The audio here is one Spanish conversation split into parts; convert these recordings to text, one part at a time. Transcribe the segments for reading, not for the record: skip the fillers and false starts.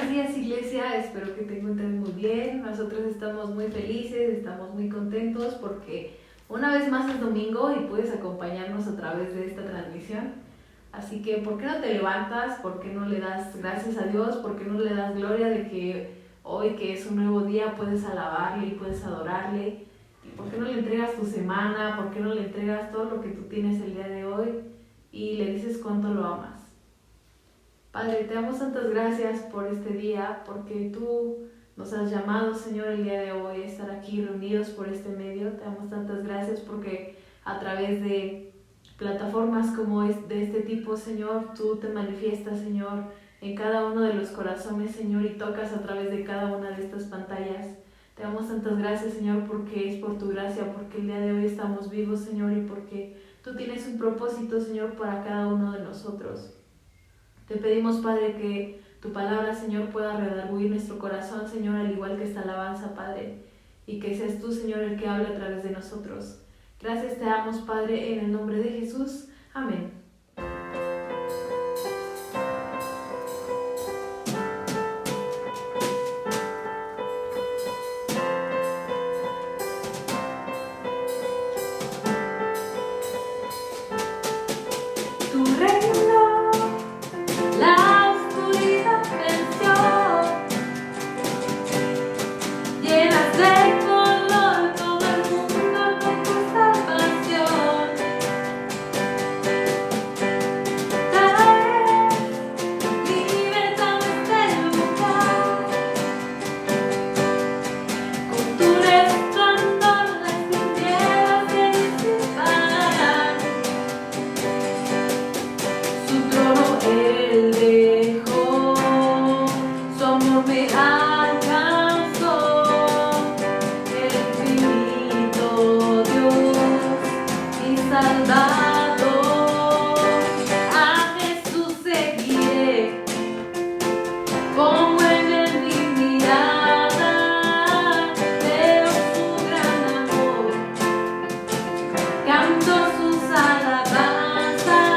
días, iglesia, espero que te encuentres muy bien. Nosotros estamos muy felices, estamos muy contentos porque una vez más es domingo y puedes acompañarnos a través de esta transmisión. Así que, ¿por qué no te levantas? ¿Por qué no le das gracias a Dios? ¿Por qué no le das gloria de que hoy, que es un nuevo día, puedes alabarle y puedes adorarle? ¿Y por qué no le entregas tu semana? ¿Por qué no le entregas todo lo que tú tienes el día de hoy y le dices cuánto lo amas? Padre, te damos tantas gracias por este día, porque tú nos has llamado, Señor, el día de hoy a estar aquí reunidos por este medio. Te damos tantas gracias porque a través de plataformas como de este tipo, Señor, tú te manifiestas, Señor, en cada uno de los corazones, Señor, y tocas a través de cada una de estas pantallas. Te damos tantas gracias, Señor, porque es por tu gracia, porque el día de hoy estamos vivos, Señor, y porque tú tienes un propósito, Señor, para cada uno de nosotros. Te pedimos, Padre, que tu palabra, Señor, pueda redarguir nuestro corazón, Señor, al igual que esta alabanza, Padre, y que seas tú, Señor, el que hable a través de nosotros. Gracias te damos, Padre, en el nombre de Jesús. Amén. Tu reino, la oscuridad venció, llenas de color todo el mundo con tu salvación. Traes libertad a este lugar, con tu resplandor las tinieblas se disiparán. Su trono él dejó, su amor me alcanzó, el infinito Dios, mi Salvador. A Jesús seguiré, pongo en él mi mirada, veo su gran amor, canto sus alabanzas.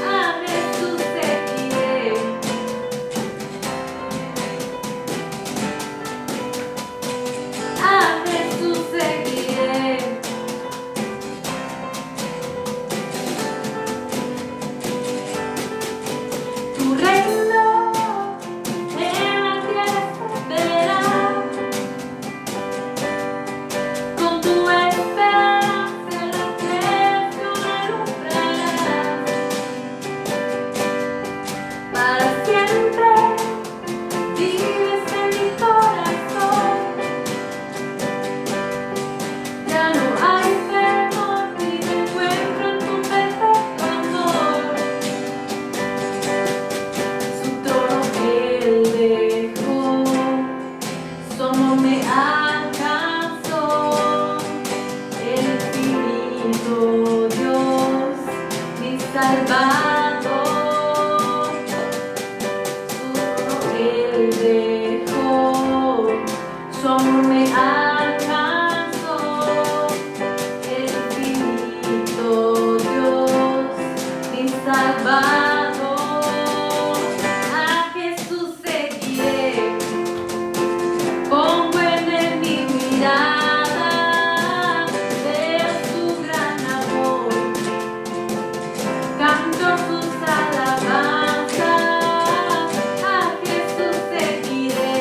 A Jesús seguiré, a Jesús seguiré. Tu reino en la tierra se verá, con tu esperanza en la creación alumbrarás. Para siempre vives en mi corazón, ya no hay temor ni me encuentro en tu perfecto amor. Su trono él dejó, su amor me alcanzó, el infinito Dios, mi Salvador. Su trono él dejó, su amor me alcanzó, el infinito Dios, mi Salvador. A Jesús seguiré, pongo en él mi mirada, veo su gran amor, canto sus alabanzas. A Jesús seguiré,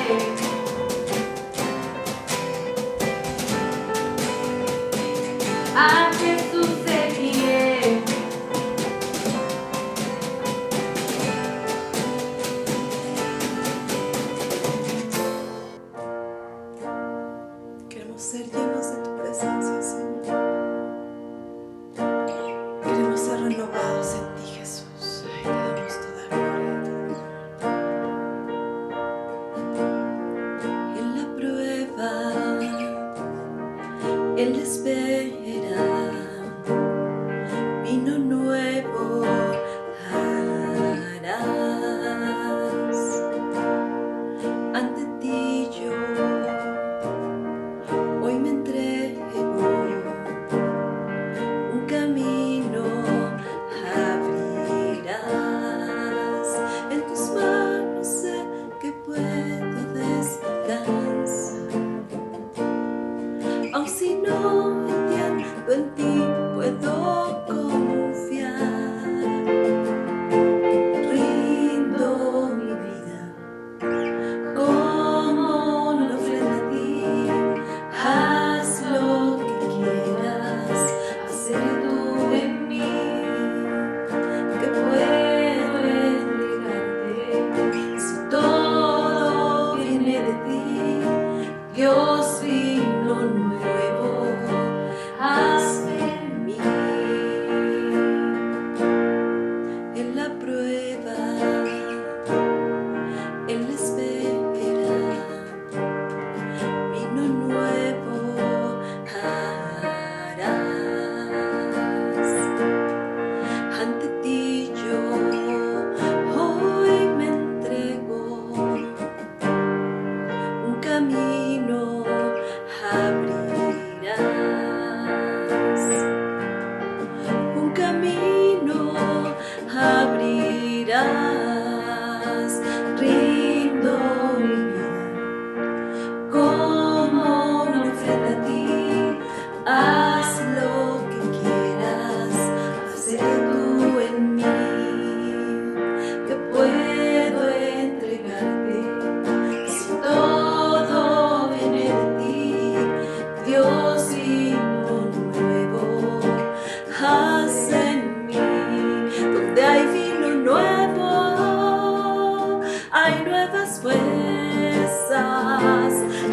hay nuevas fuerzas,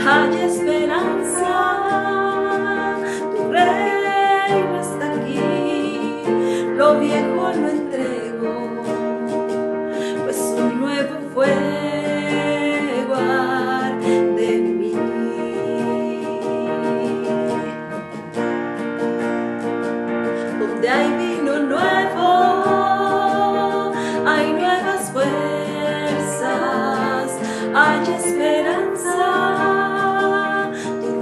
hay esperanza, tu reino está aquí, lo viejo lo entrego, pues un nuevo fuego arde en mí. Donde hay vino nuevo, hay nuevas fuerzas, hay esperanza, tu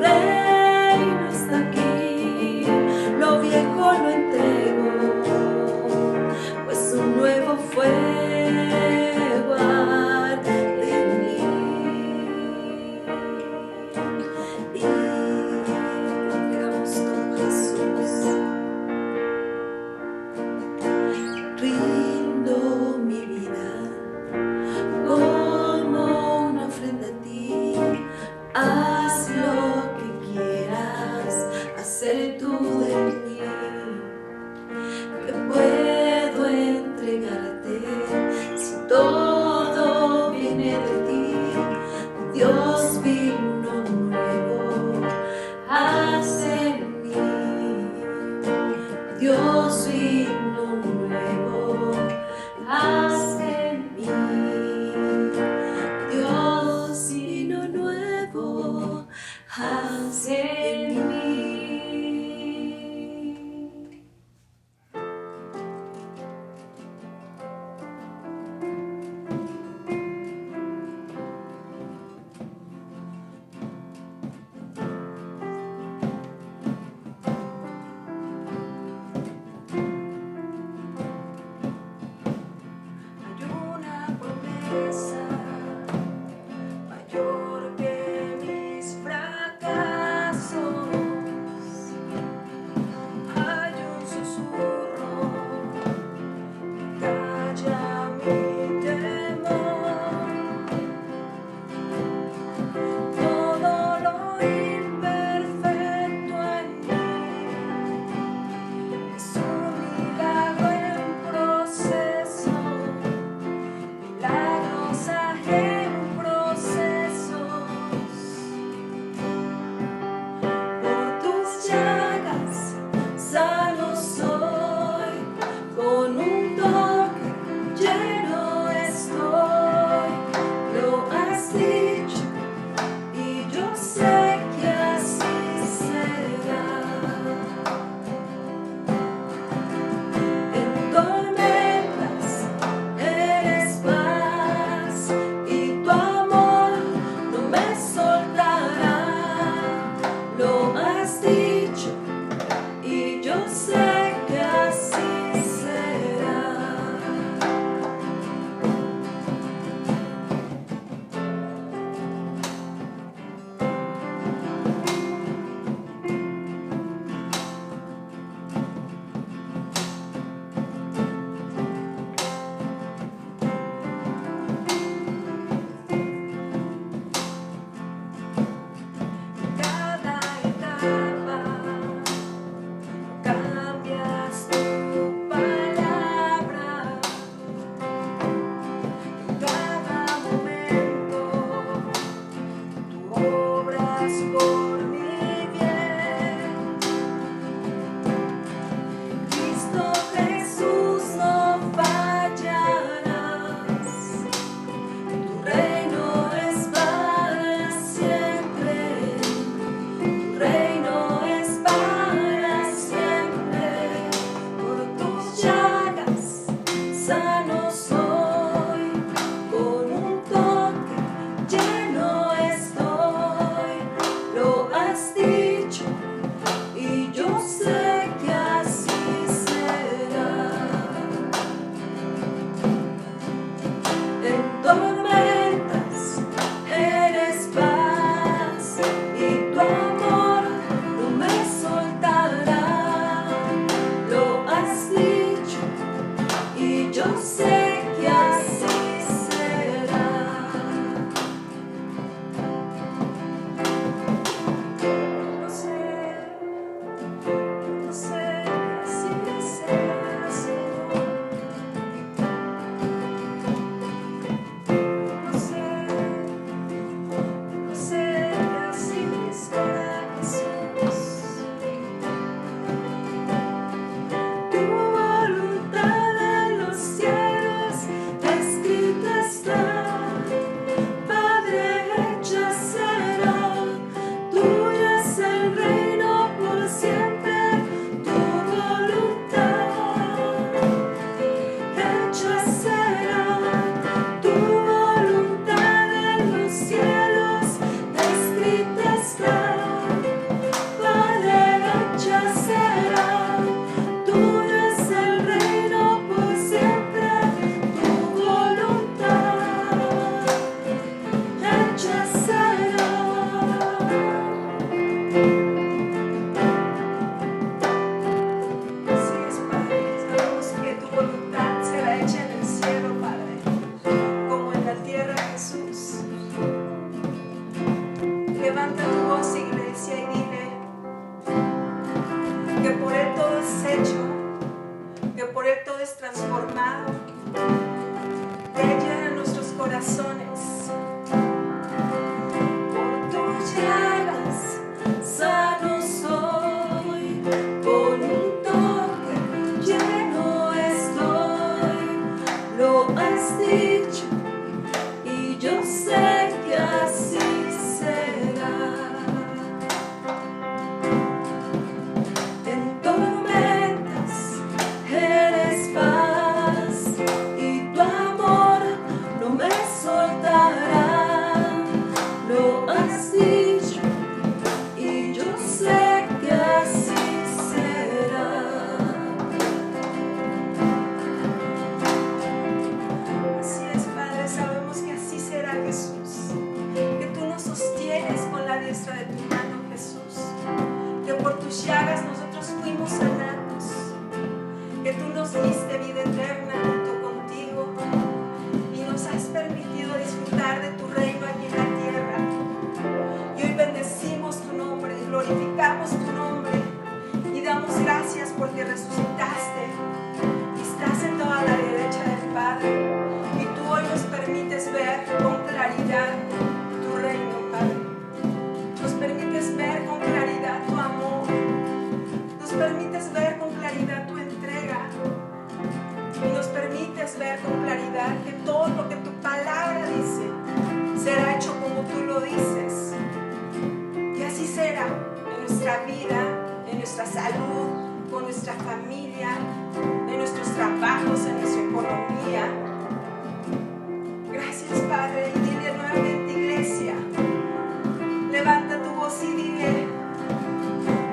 ver con claridad tu reino, Padre. Nos permites ver con claridad tu amor. Nos permites ver con claridad tu entrega. Y nos permites ver con claridad que todo lo que tu palabra dice será hecho como tú lo dices. Y así será en nuestra vida, en nuestra salud, con nuestra familia, en nuestros trabajos, en nuestra economía. Gracias, Padre. Y dile nuevamente, iglesia, levanta tu voz y dile: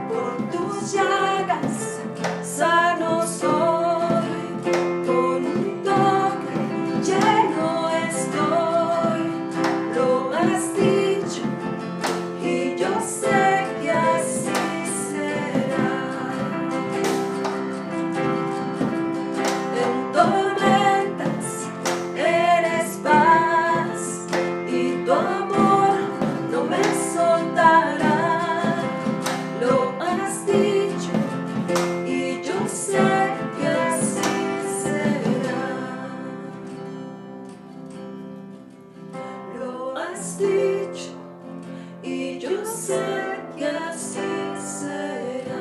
por tus llagas sano soy, con un toque lleno estoy. Lo has dicho y yo sé que así será. En tormentas eres paz y tu amor no me soltará. Lo has dicho y yo sé que así será. Lo has dicho y yo sé que así será.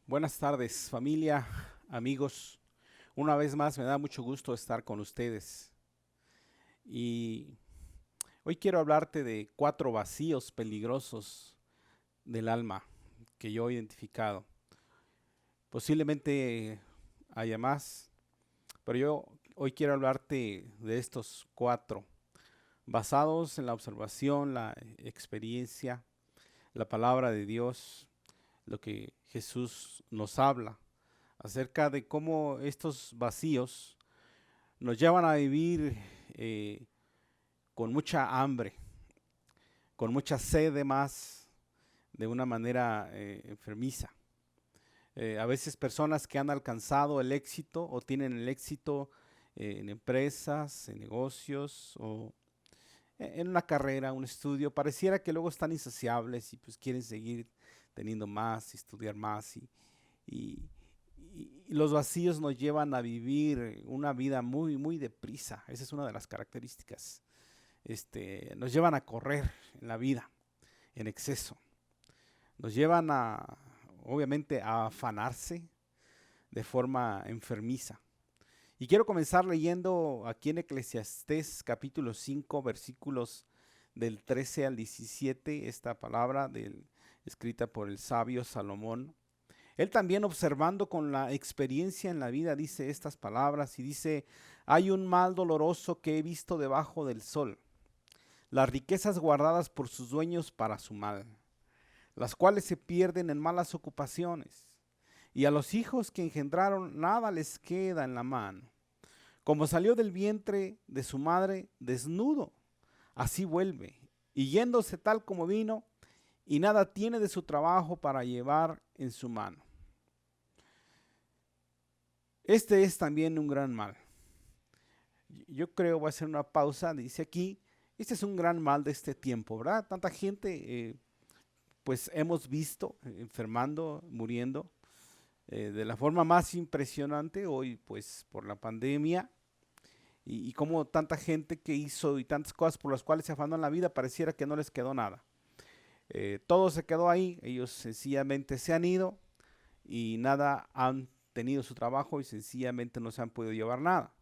Buenas tardes, familia, amigos. Una vez más me da mucho gusto estar con ustedes. Y hoy quiero hablarte de 4 vacíos peligrosos del alma que yo he identificado. Posiblemente haya más, pero yo hoy quiero hablarte de estos 4, basados en la observación, la experiencia, la palabra de Dios, lo que Jesús nos habla acerca de cómo estos vacíos nos llevan a vivir con mucha hambre, con mucha sed de más, de una manera enfermiza. A veces personas que han alcanzado el éxito o tienen el éxito en empresas, en negocios o en una carrera, un estudio, pareciera que luego están insaciables y pues quieren seguir teniendo más, estudiar más y los vacíos nos llevan a vivir una vida muy, muy deprisa. Esa es una de las características. Nos llevan a correr en la vida en exceso. Nos llevan obviamente, a afanarse de forma enfermiza. Y quiero comenzar leyendo aquí en Eclesiastés capítulo 5, versículos del 13 al 17, esta palabra escrita por el sabio Salomón. Él también, observando con la experiencia en la vida, dice estas palabras y dice: hay un mal doloroso que he visto debajo del sol, las riquezas guardadas por sus dueños para su mal, las cuales se pierden en malas ocupaciones, y a los hijos que engendraron nada les queda en la mano. Como salió del vientre de su madre desnudo, así vuelve, y yéndose tal como vino, y nada tiene de su trabajo para llevar en su mano. Este es también un gran mal. Yo creo, voy a hacer una pausa, dice aquí, este es un gran mal de este tiempo, ¿verdad? Tanta gente, pues hemos visto enfermando, muriendo, de la forma más impresionante hoy, pues por la pandemia, y como tanta gente que hizo y tantas cosas por las cuales se afanó en la vida, pareciera que no les quedó nada. Todo se quedó ahí, ellos sencillamente se han ido y nada han tenido su trabajo y sencillamente no se han podido llevar nada.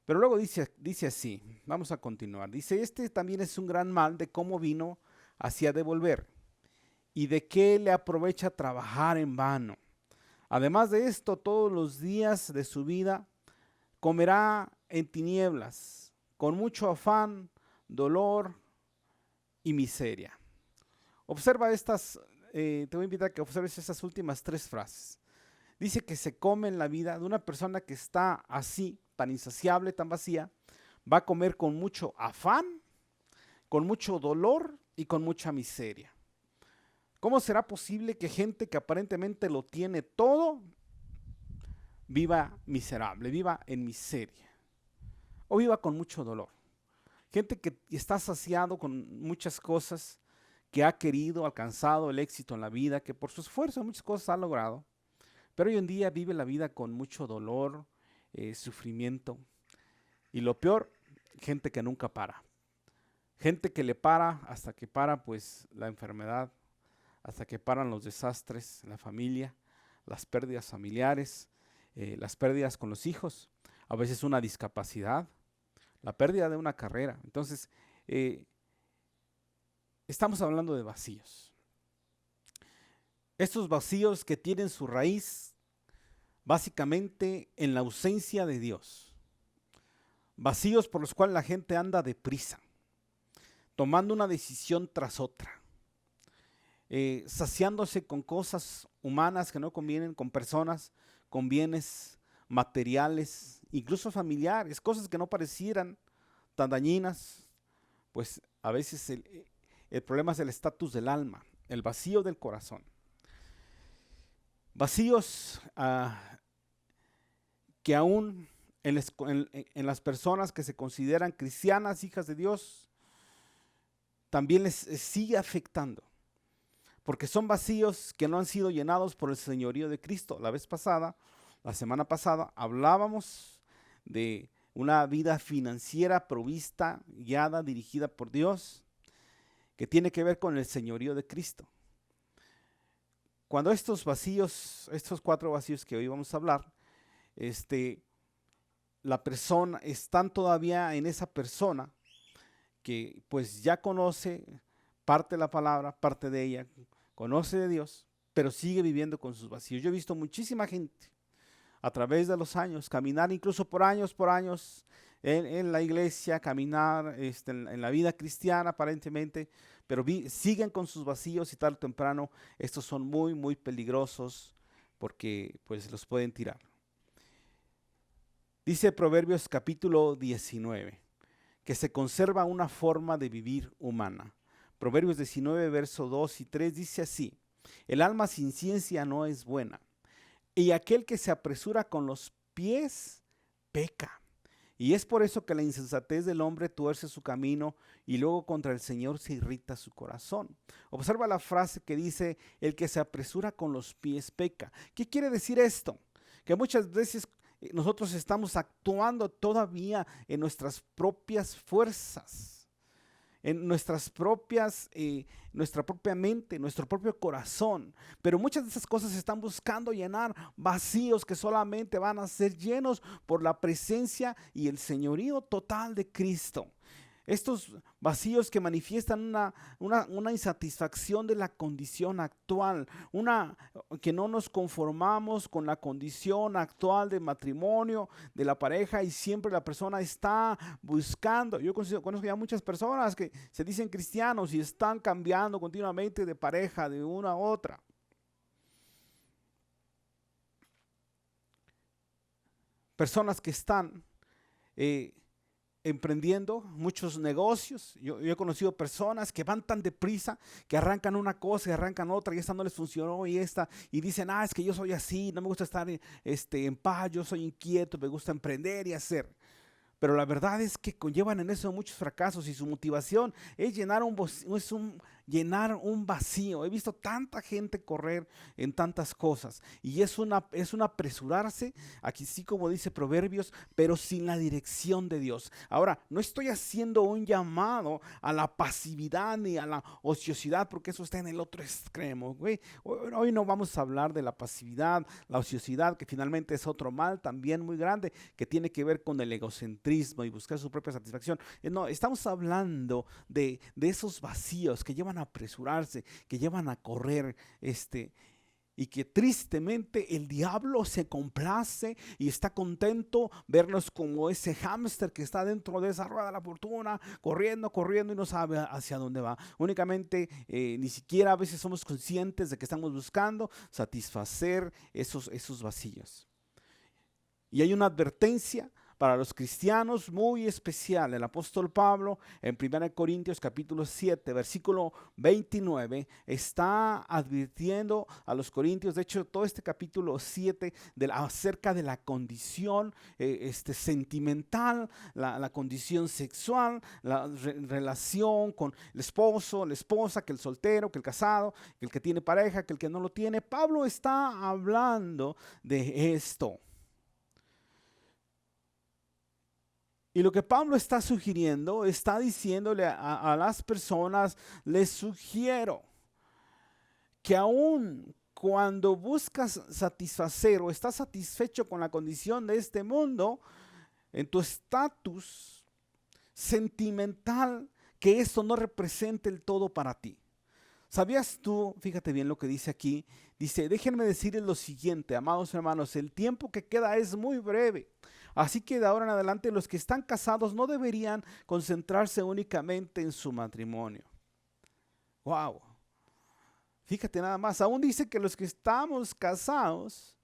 Pero luego dice así, vamos a continuar. Dice, este también es un gran mal de cómo vino hacia devolver y de qué le aprovecha trabajar en vano. Además de esto, todos los días de su vida comerá en tinieblas, con mucho afán, dolor y miseria. Observa estas, te voy a invitar a que observes estas últimas 3 frases. Dice que se come en la vida de una persona que está así, tan insaciable, tan vacía, va a comer con mucho afán, con mucho dolor y con mucha miseria. ¿Cómo será posible que gente que aparentemente lo tiene todo viva miserable, viva en miseria o viva con mucho dolor? Gente que está saciado con muchas cosas, que ha querido, alcanzado el éxito en la vida, que por su esfuerzo muchas cosas ha logrado, pero hoy en día vive la vida con mucho dolor, sufrimiento, y lo peor, gente que nunca para, gente que le para hasta que para pues la enfermedad, hasta que paran los desastres en la familia, las pérdidas familiares, las pérdidas con los hijos, a veces una discapacidad, la pérdida de una carrera. Entonces, estamos hablando de vacíos. Estos vacíos que tienen su raíz básicamente en la ausencia de Dios. Vacíos por los cuales la gente anda deprisa, tomando una decisión tras otra, saciándose con cosas humanas que no convienen, con personas, con bienes materiales, incluso familiares, cosas que no parecieran tan dañinas, pues a veces el problema es el estatus del alma, el vacío del corazón. Vacíos que aún en las personas que se consideran cristianas, hijas de Dios, también les sigue afectando, porque son vacíos que no han sido llenados por el señorío de Cristo. La semana pasada, hablábamos de una vida financiera provista, guiada, dirigida por Dios, que tiene que ver con el señorío de Cristo. Cuando estos vacíos, estos 4 vacíos que hoy vamos a hablar, la persona, están todavía en esa persona que pues ya conoce parte de la palabra, parte de ella, conoce de Dios, pero sigue viviendo con sus vacíos. Yo he visto muchísima gente a través de los años caminar, incluso por años en la iglesia, caminar en la vida cristiana aparentemente, pero siguen con sus vacíos y tarde o temprano estos son muy, muy peligrosos porque pues los pueden tirar. Dice Proverbios capítulo 19, que se conserva una forma de vivir humana. Proverbios 19, verso 2 y 3 dice así: el alma sin ciencia no es buena, y aquel que se apresura con los pies peca. Y es por eso que la insensatez del hombre tuerce su camino y luego contra el Señor se irrita su corazón. Observa la frase que dice, el que se apresura con los pies peca. ¿Qué quiere decir esto? Que muchas veces nosotros estamos actuando todavía en nuestras propias fuerzas, en nuestra propia mente, nuestro propio corazón. Pero muchas de esas cosas están buscando llenar vacíos que solamente van a ser llenos por la presencia y el señorío total de Cristo. Estos vacíos que manifiestan una insatisfacción de la condición actual, que no nos conformamos con la condición actual de matrimonio, de la pareja, y siempre la persona está buscando. Yo conozco ya muchas personas que se dicen cristianos y están cambiando continuamente de pareja de una a otra. Personas que están emprendiendo muchos negocios. Yo he conocido personas que van tan deprisa que arrancan una cosa y arrancan otra y esta no les funcionó y esta, y dicen, es que yo soy así, no me gusta estar en paz, yo soy inquieto, me gusta emprender y hacer. Pero la verdad es que conllevan en eso muchos fracasos y su motivación es llenar un vacío. He visto tanta gente correr en tantas cosas y es un apresurarse, aquí sí como dice Proverbios, pero sin la dirección de Dios. Ahora, no estoy haciendo un llamado a la pasividad ni a la ociosidad, porque eso está en el otro extremo, güey. Hoy no vamos a hablar de la pasividad, la ociosidad, que finalmente es otro mal también muy grande, que tiene que ver con el egocentrismo y buscar su propia satisfacción. No, estamos hablando de esos vacíos que llevan a apresurarse, que llevan a correr, y que tristemente el diablo se complace y está contento vernos como ese hámster que está dentro de esa rueda de la fortuna, corriendo y no sabe hacia dónde va. Únicamente ni siquiera a veces somos conscientes de que estamos buscando satisfacer esos vacíos. Y hay una advertencia para los cristianos muy especial. El apóstol Pablo en 1 Corintios capítulo 7 versículo 29 está advirtiendo a los corintios, de hecho todo este capítulo 7 acerca de la condición sentimental, la condición sexual, la relación con el esposo, la esposa, que el soltero, que el casado, que el que tiene pareja, que el que no lo tiene. Pablo está hablando de esto. Y lo que Pablo está sugiriendo, está diciéndole a las personas, les sugiero que aun cuando buscas satisfacer o estás satisfecho con la condición de este mundo, en tu estatus sentimental, que esto no represente el todo para ti. ¿Sabías tú? Fíjate bien lo que dice aquí. Dice, déjenme decirles lo siguiente, amados hermanos, el tiempo que queda es muy breve. Así que de ahora en adelante los que están casados no deberían concentrarse únicamente en su matrimonio. Wow. Fíjate nada más, aún dice que los que estamos casados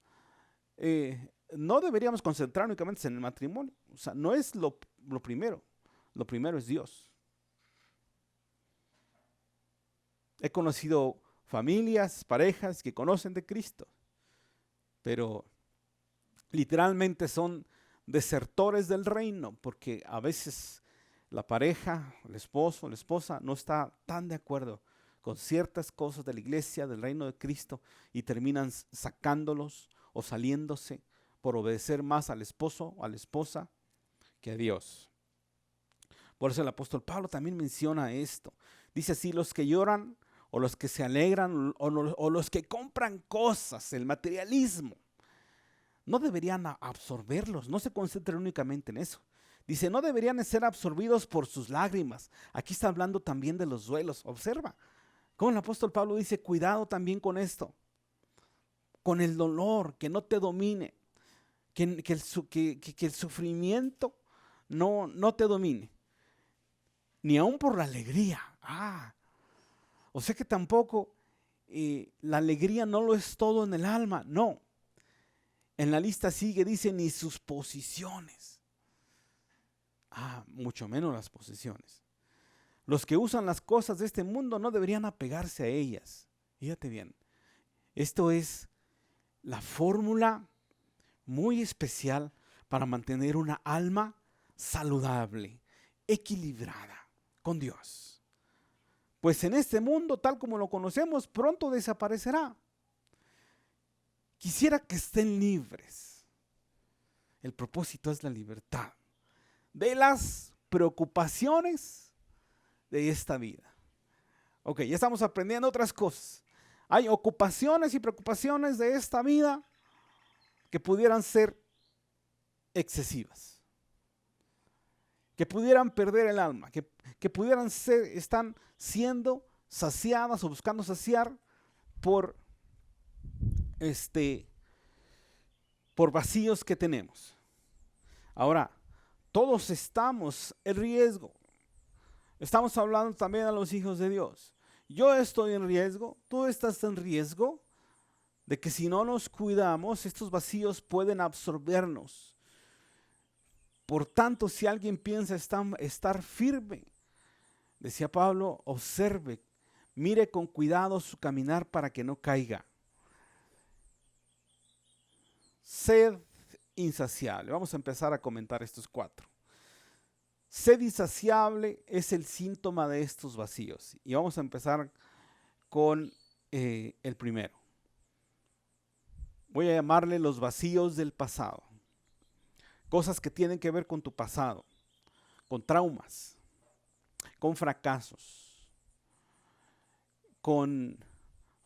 no deberíamos concentrar únicamente en el matrimonio. O sea, no es lo primero es Dios. He conocido familias, parejas que conocen de Cristo, pero literalmente son desertores del reino, porque a veces la pareja, el esposo, la esposa no está tan de acuerdo con ciertas cosas de la iglesia, del reino de Cristo, y terminan sacándolos o saliéndose por obedecer más al esposo o a la esposa que a Dios. Por eso el apóstol Pablo también menciona esto. Dice así, los que lloran o los que se alegran o los que compran cosas, el materialismo, no deberían absorberlos, no se concentren únicamente en eso. Dice, no deberían ser absorbidos por sus lágrimas. Aquí está hablando también de los duelos. Observa cómo el apóstol Pablo dice, cuidado también con esto, con el dolor, que no te domine, que el sufrimiento no te domine, ni aun por la alegría. O sea que tampoco la alegría no lo es todo en el alma, no. En la lista sigue, dice, ni sus posesiones. Mucho menos las posesiones. Los que usan las cosas de este mundo no deberían apegarse a ellas. Fíjate bien, esto es la fórmula muy especial para mantener una alma saludable, equilibrada con Dios. Pues en este mundo, tal como lo conocemos, pronto desaparecerá. Quisiera que estén libres. El propósito es la libertad de las preocupaciones de esta vida. Ok, ya estamos aprendiendo otras cosas. Hay ocupaciones y preocupaciones de esta vida que pudieran ser excesivas, que pudieran perder el alma, que pudieran están siendo saciadas o buscando saciar por vacíos que tenemos. Ahora, todos estamos en riesgo. Estamos hablando también a los hijos de Dios. Yo estoy en riesgo, tú estás en riesgo de que si no nos cuidamos, estos vacíos pueden absorbernos. Por tanto, si alguien piensa estar firme, decía Pablo, observe, mire con cuidado su caminar para que no caiga. Sed insaciable. Vamos a empezar a comentar estos 4. Sed insaciable es el síntoma de estos vacíos. Y vamos a empezar con el primero. Voy a llamarle los vacíos del pasado. Cosas que tienen que ver con tu pasado, con traumas, con fracasos, con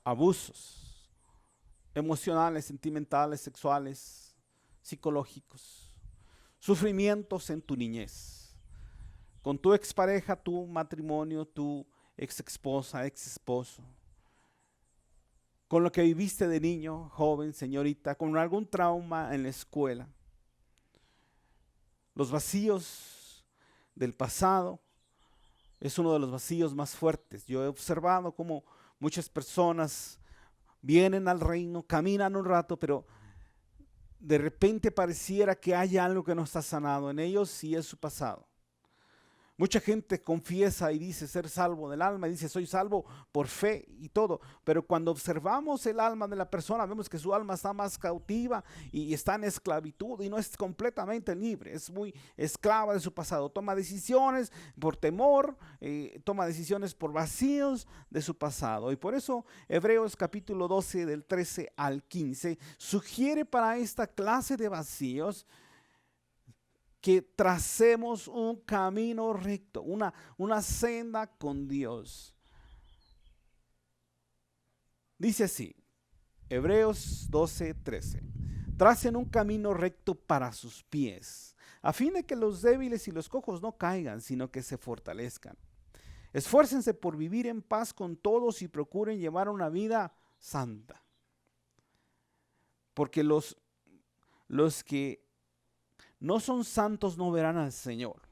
abusos emocionales, sentimentales, sexuales, psicológicos, sufrimientos en tu niñez, con tu expareja, tu matrimonio, tu ex esposa, ex esposo, con lo que viviste de niño, joven, señorita, con algún trauma en la escuela. Los vacíos del pasado es uno de los vacíos más fuertes. Yo he observado cómo muchas personas vienen al reino, caminan un rato, pero de repente pareciera que hay algo que no está sanado en ellos y es su pasado. Mucha gente confiesa y dice ser salvo del alma, y dice soy salvo por fe y todo, pero cuando observamos el alma de la persona vemos que su alma está más cautiva y está en esclavitud y no es completamente libre, es muy esclava de su pasado, toma decisiones por temor, toma decisiones por vacíos de su pasado. Y por eso Hebreos capítulo 12 del 13 al 15 sugiere para esta clase de vacíos que tracemos un camino recto, una senda con Dios. Dice así, Hebreos 12:13, tracen un camino recto para sus pies, a fin de que los débiles y los cojos no caigan, sino que se fortalezcan. Esfuércense por vivir en paz con todos y procuren llevar una vida santa. Porque los que no son santos no verán al Señor.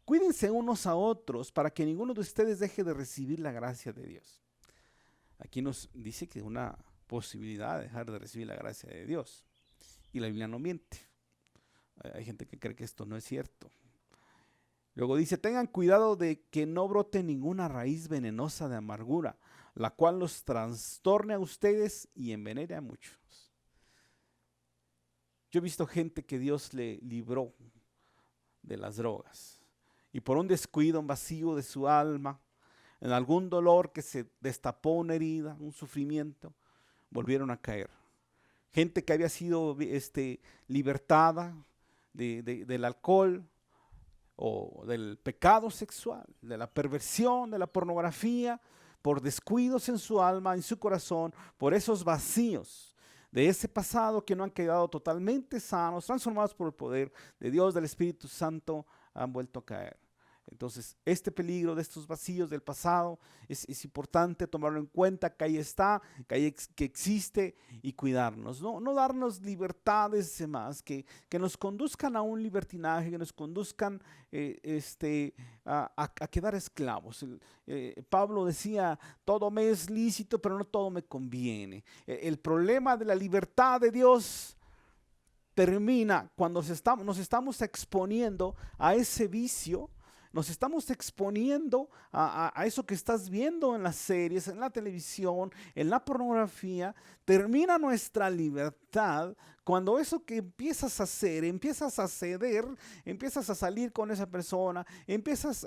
Cuídense unos a otros para que ninguno de ustedes deje de recibir la gracia de Dios. Aquí nos dice que una posibilidad de dejar de recibir la gracia de Dios. Y la Biblia no miente. Hay gente que cree que esto no es cierto. Luego dice, tengan cuidado de que no brote ninguna raíz venenosa de amargura, la cual los trastorne a ustedes y envenene a muchos. Yo he visto gente que Dios le libró de las drogas y por un descuido, un vacío de su alma, en algún dolor que se destapó una herida, un sufrimiento, volvieron a caer. Gente que había sido libertada del alcohol o del pecado sexual, de la perversión, de la pornografía, por descuidos en su alma, en su corazón, por esos vacíos de ese pasado que no han quedado totalmente sanos, transformados por el poder de Dios, del Espíritu Santo, han vuelto a caer. Entonces, este peligro de estos vacíos del pasado es importante tomarlo en cuenta, que ahí está, que existe, y cuidarnos. No darnos libertades más que nos conduzcan a un libertinaje, que nos conduzcan a quedar esclavos. Pablo decía, todo me es lícito, pero no todo me conviene. El problema de la libertad de Dios termina cuando nos estamos exponiendo a ese vicio. Nos estamos exponiendo a eso que estás viendo en las series, en la televisión, en la pornografía. Termina nuestra libertad cuando eso que empiezas a hacer, empiezas a ceder, empiezas a salir con esa persona, empiezas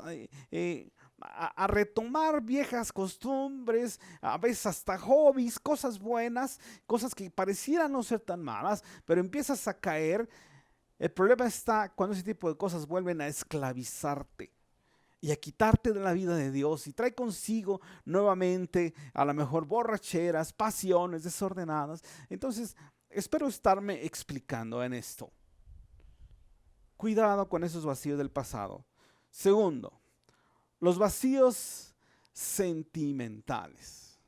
a retomar viejas costumbres, a veces hasta hobbies, cosas buenas, cosas que parecieran no ser tan malas, pero empiezas a caer. El problema está cuando ese tipo de cosas vuelven a esclavizarte y a quitarte de la vida de Dios y trae consigo nuevamente a lo mejor borracheras, pasiones desordenadas. Entonces, espero estarme explicando en esto. Cuidado con esos vacíos del pasado. Segundo, los vacíos sentimentales.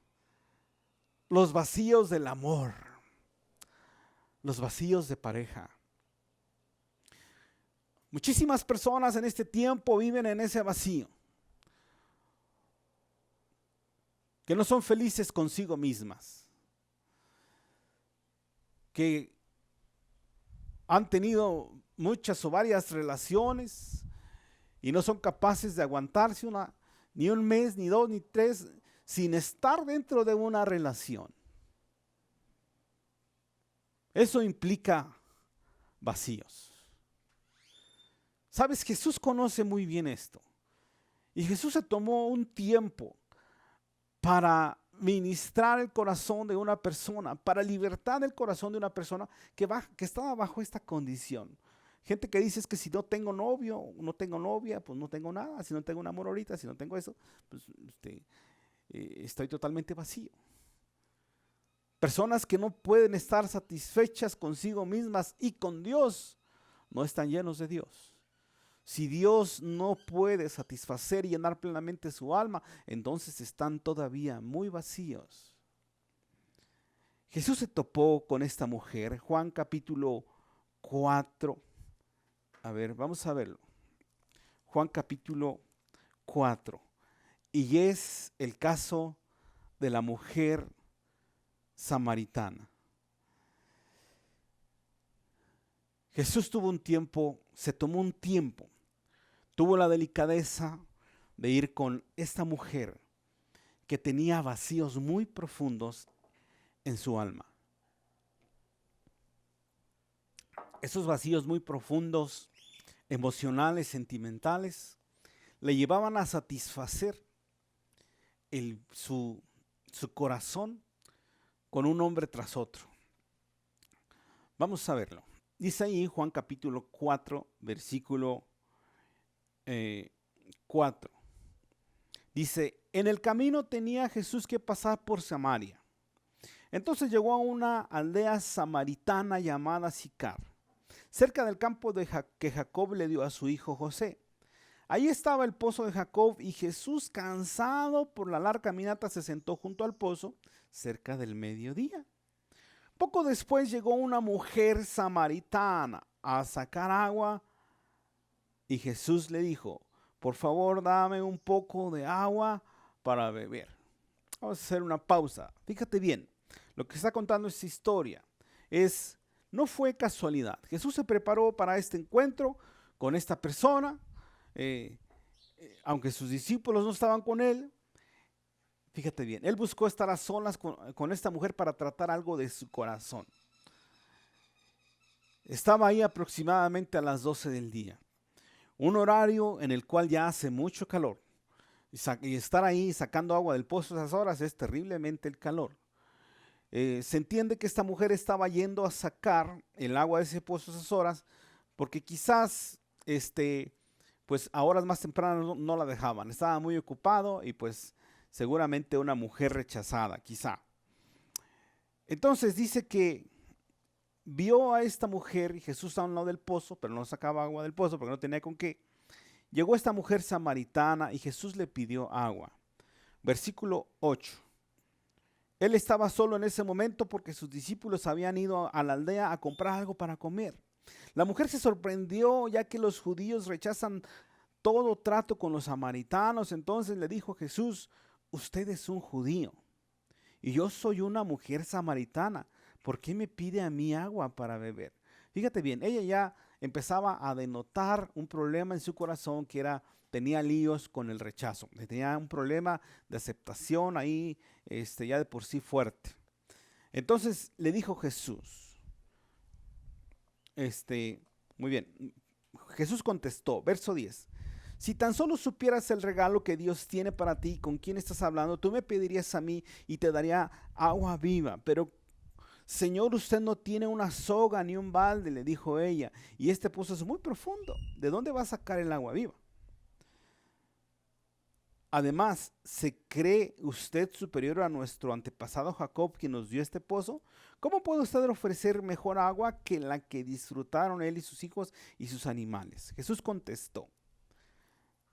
Los vacíos del amor. Los vacíos de pareja. Muchísimas personas en este tiempo viven en ese vacío, que no son felices consigo mismas, que han tenido muchas o varias relaciones y no son capaces de aguantarse ni un mes, ni 2, ni 3, sin estar dentro de una relación. Eso implica vacíos. Sabes, Jesús conoce muy bien esto. Y Jesús se tomó un tiempo para ministrar el corazón de una persona, para libertar el corazón de una persona que estaba bajo esta condición. Gente que dice es que si no tengo novio, no tengo novia, pues no tengo nada. Si no tengo un amor ahorita, si no tengo eso, pues estoy totalmente vacío. Personas que no pueden estar satisfechas consigo mismas y con Dios, no están llenos de Dios. Si Dios no puede satisfacer y llenar plenamente su alma, entonces están todavía muy vacíos. Jesús se topó con esta mujer, Juan capítulo 4. A ver, vamos a verlo. Juan capítulo 4. Y es el caso de la mujer samaritana. Jesús se tomó un tiempo, tuvo la delicadeza de ir con esta mujer que tenía vacíos muy profundos en su alma. Esos vacíos muy profundos, emocionales, sentimentales, le llevaban a satisfacer su corazón con un hombre tras otro. Vamos a verlo. Dice ahí Juan capítulo 4, versículo 4. Dice, en el camino tenía Jesús que pasar por Samaria. Entonces llegó a una aldea samaritana llamada Sicar, cerca del campo que Jacob le dio a su hijo José. Ahí estaba el pozo de Jacob y Jesús, cansado por la larga caminata, se sentó junto al pozo cerca del mediodía. Poco después llegó una mujer samaritana a sacar agua y Jesús le dijo, por favor dame un poco de agua para beber. Vamos a hacer una pausa. Fíjate bien, lo que está contando esta historia no fue casualidad. Jesús se preparó para este encuentro con esta persona, aunque sus discípulos no estaban con él. Fíjate bien, él buscó estar a solas con esta mujer para tratar algo de su corazón. Estaba ahí aproximadamente a las 12 del día, un horario en el cual ya hace mucho calor. Y estar ahí sacando agua del pozo a esas horas es terriblemente el calor. Se entiende que esta mujer estaba yendo a sacar el agua de ese pozo a esas horas porque quizás pues a horas más tempranas no la dejaban. Estaba muy ocupado y pues seguramente una mujer rechazada, quizá. Entonces dice que vio a esta mujer y Jesús a un lado del pozo, pero no sacaba agua del pozo porque no tenía con qué. Llegó esta mujer samaritana y Jesús le pidió agua. Versículo 8. Él estaba solo en ese momento porque sus discípulos habían ido a la aldea a comprar algo para comer. La mujer se sorprendió ya que los judíos rechazan todo trato con los samaritanos. Entonces le dijo a Jesús, usted es un judío y yo soy una mujer samaritana. ¿Por qué me pide a mí agua para beber? Fíjate bien, ella ya empezaba a denotar un problema en su corazón que tenía líos con el rechazo. Tenía un problema de aceptación ahí, ya de por sí fuerte. Entonces le dijo Jesús, muy bien, Jesús contestó, verso 10. Si tan solo supieras el regalo que Dios tiene para ti, con quién estás hablando, tú me pedirías a mí y te daría agua viva. Pero, Señor, usted no tiene una soga ni un balde, le dijo ella, y este pozo es muy profundo. ¿De dónde va a sacar el agua viva? Además, ¿se cree usted superior a nuestro antepasado Jacob, quien nos dio este pozo? ¿Cómo puede usted ofrecer mejor agua que la que disfrutaron él y sus hijos y sus animales? Jesús contestó.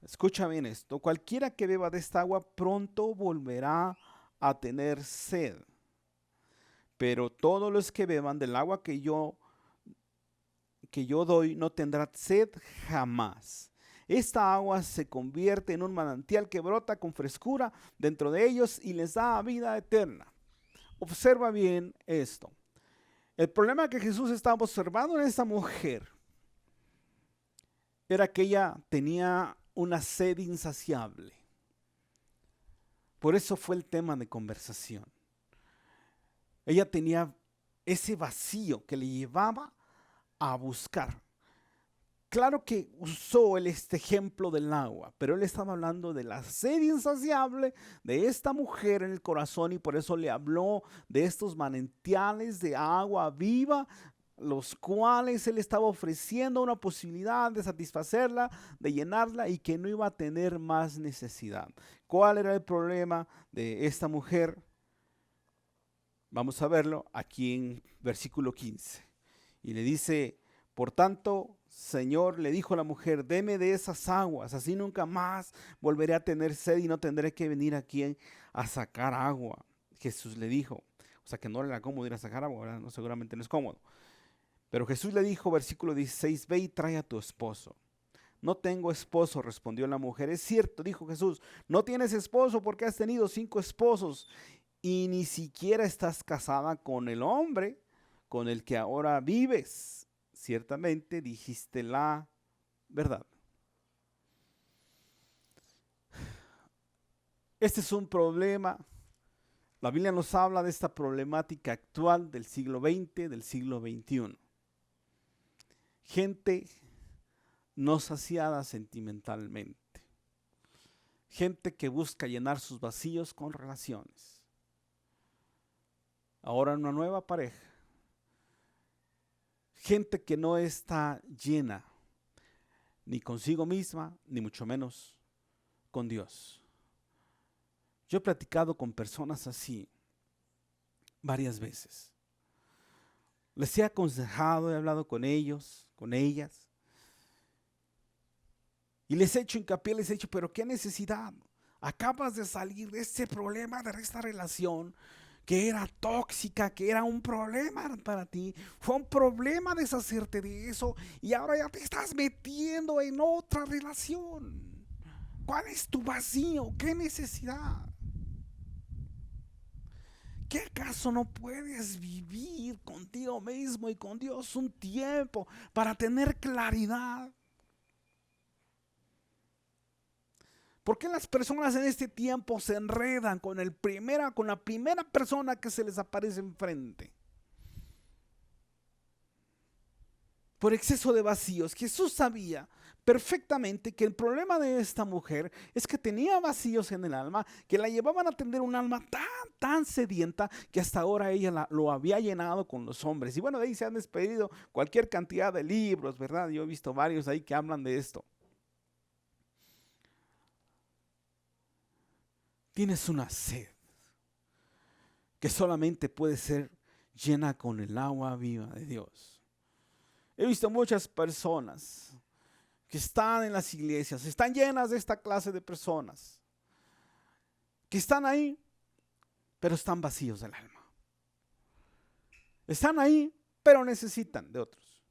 Escucha bien esto, cualquiera que beba de esta agua pronto volverá a tener sed, pero todos los que beban del agua que yo doy no tendrán sed jamás. Esta agua se convierte en un manantial que brota con frescura dentro de ellos y les da vida eterna. Observa bien esto. El problema que Jesús estaba observando en esta mujer era que ella tenía una sed insaciable. Por eso fue el tema de conversación. Ella tenía ese vacío que le llevaba a buscar. Claro que usó este ejemplo del agua, pero él estaba hablando de la sed insaciable de esta mujer en el corazón, y por eso le habló de estos manantiales de agua viva, los cuales él estaba ofreciendo una posibilidad de satisfacerla, de llenarla, y que no iba a tener más necesidad. ¿Cuál era el problema de esta mujer? Vamos a verlo aquí en versículo 15. Y le dice: por tanto, Señor, le dijo la mujer, deme de esas aguas, así nunca más volveré a tener sed y no tendré que venir aquí a sacar agua. Jesús le dijo, o sea que no era cómodo ir a sacar agua, ¿verdad? No, seguramente no es cómodo. Pero Jesús le dijo, versículo 16, ve y trae a tu esposo. No tengo esposo, respondió la mujer. Es cierto, dijo Jesús, no tienes esposo porque has tenido 5 esposos y ni siquiera estás casada con el hombre con el que ahora vives. Ciertamente dijiste la verdad. Este es un problema. La Biblia nos habla de esta problemática actual del siglo XX, del siglo XXI. Gente no saciada sentimentalmente. Gente que busca llenar sus vacíos con relaciones. Ahora una nueva pareja. Gente que no está llena ni consigo misma, ni mucho menos con Dios. Yo he platicado con personas así varias veces. Les he aconsejado, he hablado con ellos, con ellas. Y les he hecho hincapié, les he dicho, pero ¿qué necesidad? Acabas de salir de ese problema, de esta relación que era tóxica, que era un problema para ti. Fue un problema deshacerte de eso y ahora ya te estás metiendo en otra relación. ¿Cuál es tu vacío? ¿Qué necesidad? ¿Qué acaso no puedes vivir contigo mismo y con Dios un tiempo para tener claridad? ¿Por qué las personas en este tiempo se enredan con la primera persona que se les aparece enfrente? Por exceso de vacíos. Jesús sabía perfectamente que el problema de esta mujer es que tenía vacíos en el alma, que la llevaban a tener un alma tan sedienta que hasta ahora ella lo había llenado con los hombres. Y bueno, de ahí se han despedido cualquier cantidad de libros, ¿verdad? Yo he visto varios ahí que hablan de esto. Tienes una sed que solamente puede ser llena con el agua viva de Dios. He visto muchas personas que están en las iglesias, están llenas de esta clase de personas, que están ahí, pero están vacíos del alma. Están ahí, pero necesitan de otros.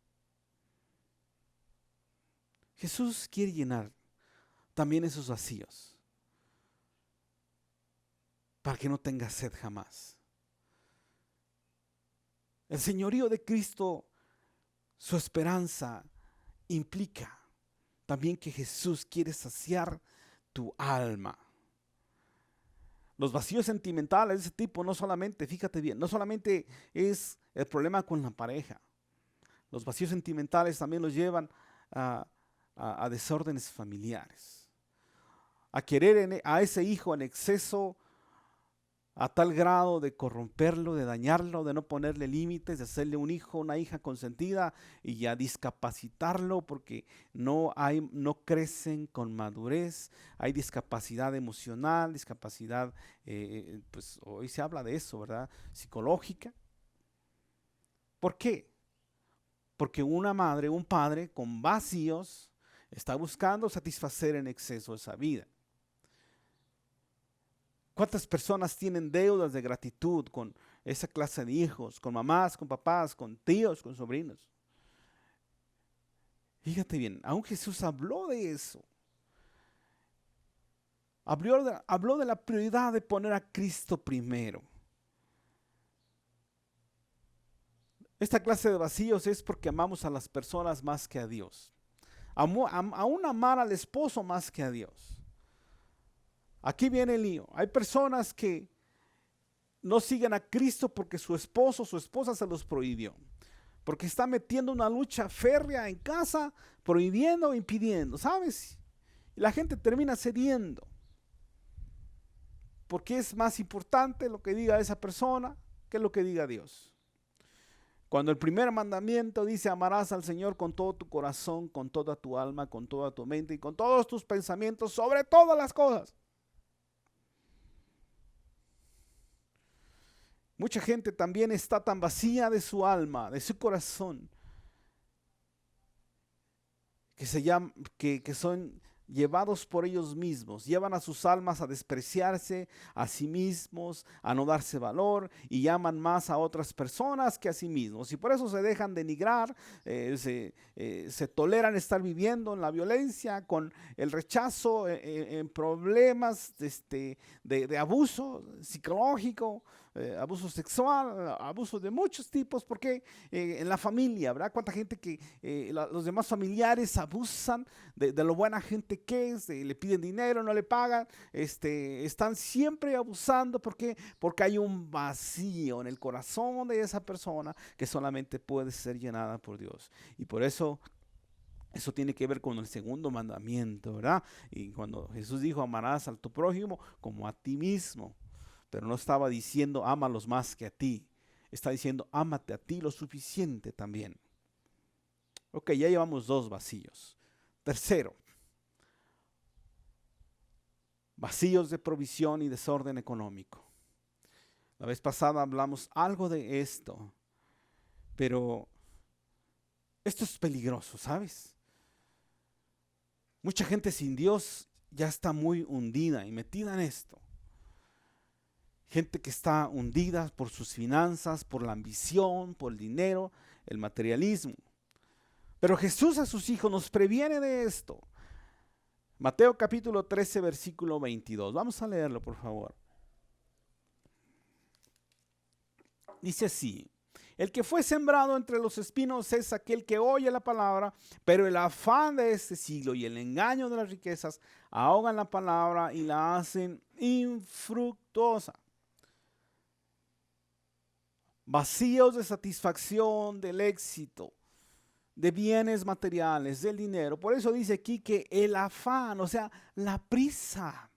Jesús quiere llenar también esos vacíos, para que no tengas sed jamás. El señorío de Cristo, su esperanza implica también que Jesús quiere saciar tu alma. Los vacíos sentimentales de ese tipo no solamente, fíjate bien, no solamente es el problema con la pareja. Los vacíos sentimentales también los llevan a desórdenes familiares, a querer a ese hijo en exceso, a tal grado de corromperlo, de dañarlo, de no ponerle límites, de hacerle un hijo, una hija consentida y a discapacitarlo porque no crecen con madurez. Hay discapacidad emocional, discapacidad, pues hoy se habla de eso, ¿verdad? Psicológica. ¿Por qué? Porque una madre, un padre con vacíos está buscando satisfacer en exceso esa vida. ¿Cuántas personas tienen deudas de gratitud con esa clase de hijos, con mamás, con papás, con tíos, con sobrinos? Fíjate bien, aún Jesús habló de eso. Habló de la prioridad de poner a Cristo primero. Esta clase de vacíos es porque amamos a las personas más que a Dios. Aún amar al esposo más que a Dios. Aquí viene el lío. Hay personas que no siguen a Cristo porque su esposo o su esposa se los prohibió. Porque está metiendo una lucha férrea en casa, prohibiendo, impidiendo, ¿sabes? Y la gente termina cediendo. Porque es más importante lo que diga esa persona que lo que diga Dios. Cuando el primer mandamiento dice: amarás al Señor con todo tu corazón, con toda tu alma, con toda tu mente y con todos tus pensamientos, sobre todas las cosas. Mucha gente también está tan vacía de su alma, de su corazón, que son llevados por ellos mismos, llevan a sus almas a despreciarse a sí mismos, a no darse valor y aman más a otras personas que a sí mismos. Y por eso se dejan denigrar, se toleran estar viviendo en la violencia, con el rechazo, en problemas de abuso psicológico, abuso sexual, abuso de muchos tipos, porque en la familia, ¿verdad? Cuánta gente que los demás familiares abusan de lo buena gente que es, le piden dinero, no le pagan, están siempre abusando, porque hay un vacío en el corazón de esa persona que solamente puede ser llenada por Dios. Y por eso tiene que ver con el segundo mandamiento, ¿verdad? Y cuando Jesús dijo: amarás a tu prójimo como a ti mismo. Pero no estaba diciendo ámalos más que a ti. Está diciendo ámate a ti lo suficiente también. Ok, ya llevamos 2 vacíos. Tercero, vacíos de provisión y desorden económico. La vez pasada hablamos algo de esto, pero esto es peligroso, ¿sabes? Mucha gente sin Dios ya está muy hundida y metida en esto. Gente que está hundida por sus finanzas, por la ambición, por el dinero, el materialismo. Pero Jesús a sus hijos nos previene de esto. Mateo capítulo 13, versículo 22. Vamos a leerlo, por favor. Dice así: el que fue sembrado entre los espinos es aquel que oye la palabra, pero el afán de este siglo y el engaño de las riquezas ahogan la palabra y la hacen infructuosa. Vacíos de satisfacción, del éxito, de bienes materiales, del dinero. Por eso dice aquí que el afán, o sea, la prisa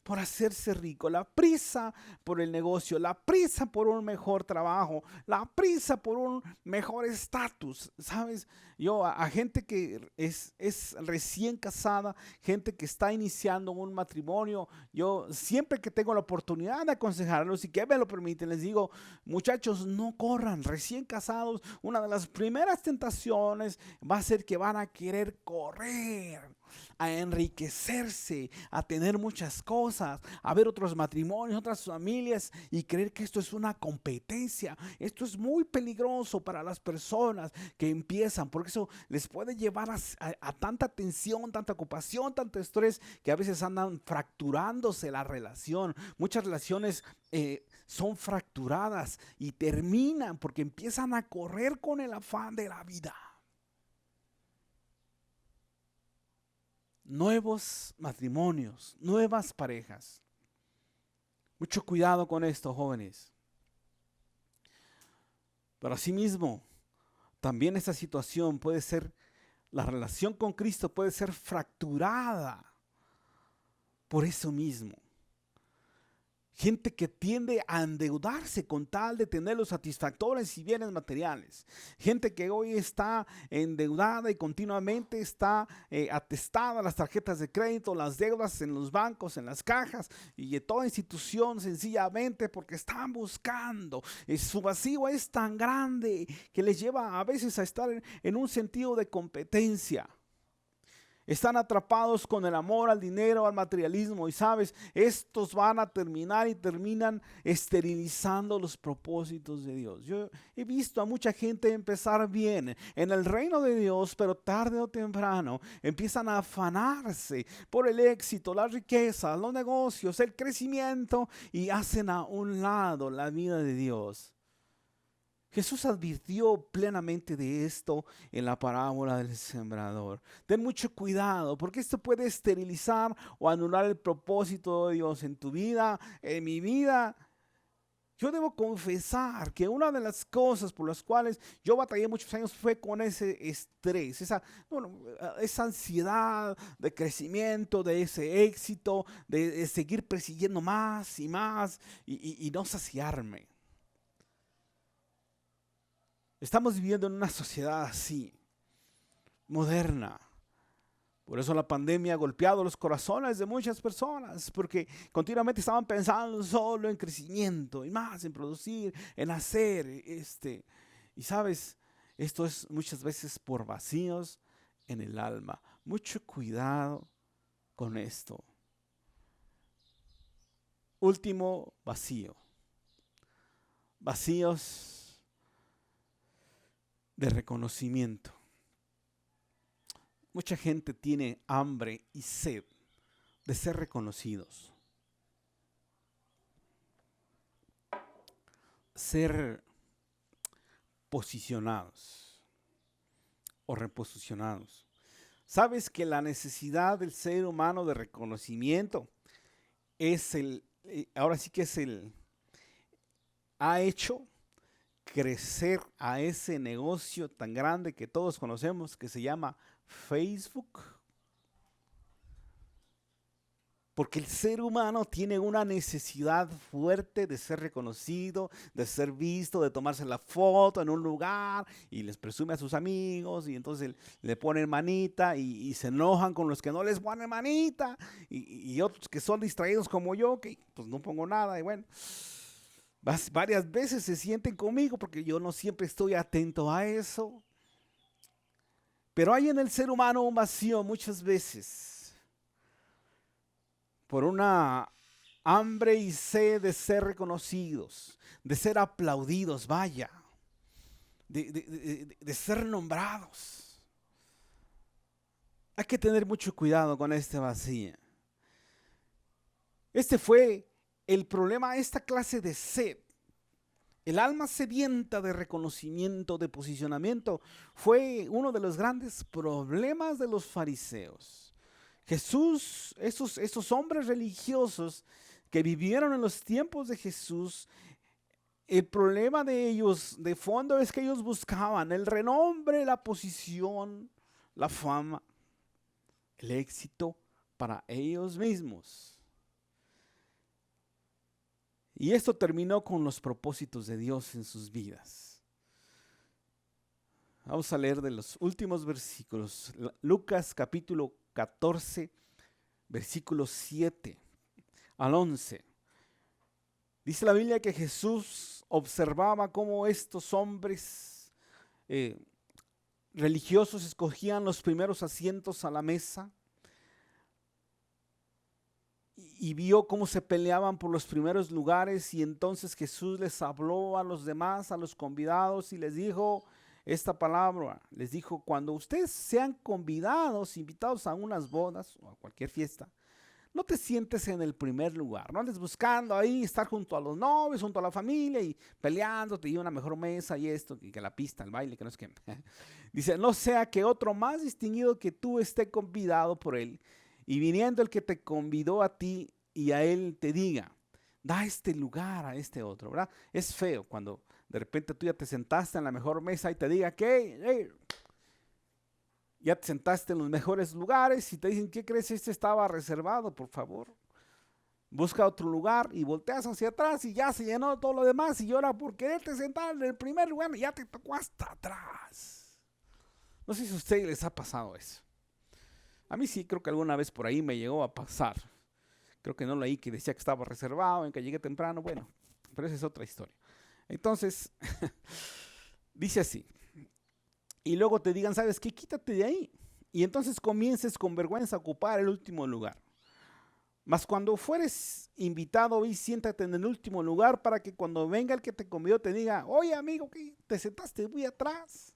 por hacerse rico, la prisa por el negocio, la prisa por un mejor trabajo, la prisa por un mejor estatus, ¿sabes? Yo a gente que es recién casada, gente que está iniciando un matrimonio, yo siempre que tengo la oportunidad de aconsejarlos y que me lo permiten, les digo: muchachos, no corran, recién casados, una de las primeras tentaciones va a ser que van a querer correr, a enriquecerse, a tener muchas cosas, a ver otros matrimonios, otras familias y creer que esto es una competencia. Esto es muy peligroso para las personas que empiezan, porque eso les puede llevar a tanta tensión, tanta ocupación, tanto estrés, que a veces andan fracturándose la relación. Muchas relaciones son fracturadas y terminan porque empiezan a correr con el afán de la vida. Nuevos matrimonios, nuevas parejas. Mucho cuidado con esto, jóvenes. Pero asimismo, también esta situación puede ser, la relación con Cristo puede ser fracturada por eso mismo. Gente que tiende a endeudarse con tal de tener los satisfactores y bienes materiales. Gente que hoy está endeudada y continuamente está atestada las tarjetas de crédito, las deudas en los bancos, en las cajas y en toda institución, sencillamente porque están buscando. Su vacío es tan grande que les lleva a veces a estar en un sentido de competencia. Están atrapados con el amor al dinero, al materialismo, y sabes, estos van a terminar y terminan esterilizando los propósitos de Dios. Yo he visto a mucha gente empezar bien en el reino de Dios, pero tarde o temprano empiezan a afanarse por el éxito, las riquezas, los negocios, el crecimiento, y hacen a un lado la vida de Dios. Jesús advirtió plenamente de esto en la parábola del sembrador. Ten mucho cuidado, porque esto puede esterilizar o anular el propósito de Dios en tu vida, en mi vida. Yo debo confesar que una de las cosas por las cuales yo batallé muchos años fue con ese estrés, esa ansiedad de crecimiento, de ese éxito, de seguir persiguiendo más y más y no saciarme. Estamos viviendo en una sociedad así, moderna. Por eso la pandemia ha golpeado los corazones de muchas personas, porque continuamente estaban pensando solo en crecimiento y más, en producir, en hacer. Y sabes, esto es muchas veces por vacíos en el alma. Mucho cuidado con esto. Último vacío. Vacíos de reconocimiento. Mucha gente tiene hambre y sed de ser reconocidos, ser posicionados o reposicionados. ¿Sabes que la necesidad del ser humano de reconocimiento ha hecho crecer a ese negocio tan grande que todos conocemos que se llama Facebook? Porque el ser humano tiene una necesidad fuerte de ser reconocido, de ser visto, de tomarse la foto en un lugar y les presume a sus amigos y entonces le ponen manita y se enojan con los que no les ponen manita y otros que son distraídos como yo, que pues no pongo nada y bueno, varias veces se sienten conmigo porque yo no siempre estoy atento a eso. Pero hay en el ser humano un vacío muchas veces por una hambre y sed de ser reconocidos, de ser aplaudidos, vaya, de ser nombrados. Hay que tener mucho cuidado con este vacío. Este fue el problema, esta clase de sed. El alma sedienta de reconocimiento, de posicionamiento, fue uno de los grandes problemas de los fariseos. Jesús, esos hombres religiosos que vivieron en los tiempos de Jesús, el problema de ellos, de fondo, es que ellos buscaban el renombre, la posición, la fama, el éxito para ellos mismos. Y esto terminó con los propósitos de Dios en sus vidas. Vamos a leer de los últimos versículos. Lucas capítulo 14, versículos 7 al 11. Dice la Biblia que Jesús observaba cómo estos hombres religiosos escogían los primeros asientos a la mesa. Y vio cómo se peleaban por los primeros lugares y entonces Jesús les habló a los demás, a los convidados y les dijo esta palabra. Les dijo, cuando ustedes sean convidados, invitados a unas bodas o a cualquier fiesta, no te sientes en el primer lugar, no andes buscando ahí estar junto a los novios, junto a la familia y peleándote y una mejor mesa y esto, y que la pista, el baile, que no es que. Dice, no sea que otro más distinguido que tú esté convidado por él. Y viniendo el que te convidó a ti y a él te diga, da este lugar a este otro, ¿verdad? Es feo cuando de repente tú ya te sentaste en la mejor mesa y te diga, ¿qué? Ya te sentaste en los mejores lugares y te dicen, ¿qué crees? Este estaba reservado, por favor. Busca otro lugar y volteas hacia atrás y ya se llenó todo lo demás y ahora por quererte sentar en el primer lugar ya te tocó hasta atrás. No sé si a ustedes les ha pasado eso. A mí sí, creo que alguna vez por ahí me llegó a pasar. Creo que no leí que decía que estaba reservado, en que llegué temprano, bueno, pero esa es otra historia. Entonces, dice así, y luego te digan, ¿sabes qué? Quítate de ahí. Y entonces comiences con vergüenza a ocupar el último lugar. Mas cuando fueres invitado y siéntate en el último lugar para que cuando venga el que te convidó te diga, oye amigo, ¿qué? ¿Te sentaste muy atrás?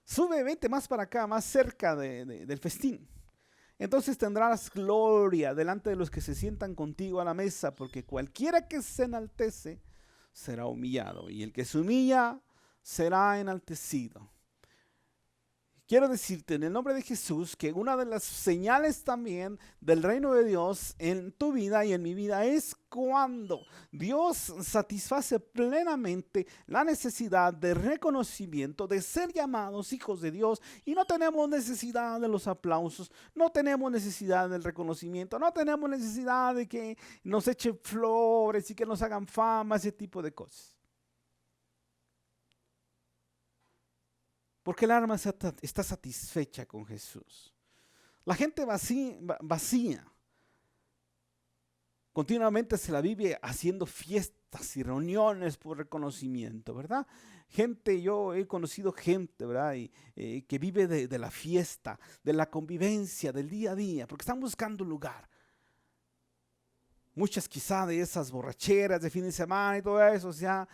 Sube, vente más para acá, más cerca del festín. Entonces tendrás gloria delante de los que se sientan contigo a la mesa, porque cualquiera que se enaltece será humillado, y el que se humilla será enaltecido. Quiero decirte en el nombre de Jesús que una de las señales también del reino de Dios en tu vida y en mi vida es cuando Dios satisface plenamente la necesidad de reconocimiento, de ser llamados hijos de Dios, y no tenemos necesidad de los aplausos, no tenemos necesidad del reconocimiento, no tenemos necesidad de que nos echen flores y que nos hagan fama, ese tipo de cosas. Porque el alma está satisfecha con Jesús. La gente vacía continuamente se la vive haciendo fiestas y reuniones por reconocimiento, ¿verdad? Yo he conocido gente, ¿verdad? Que vive de la fiesta, de la convivencia, del día a día, porque están buscando un lugar. Muchas quizá de esas borracheras de fin de semana y todo eso, o sea,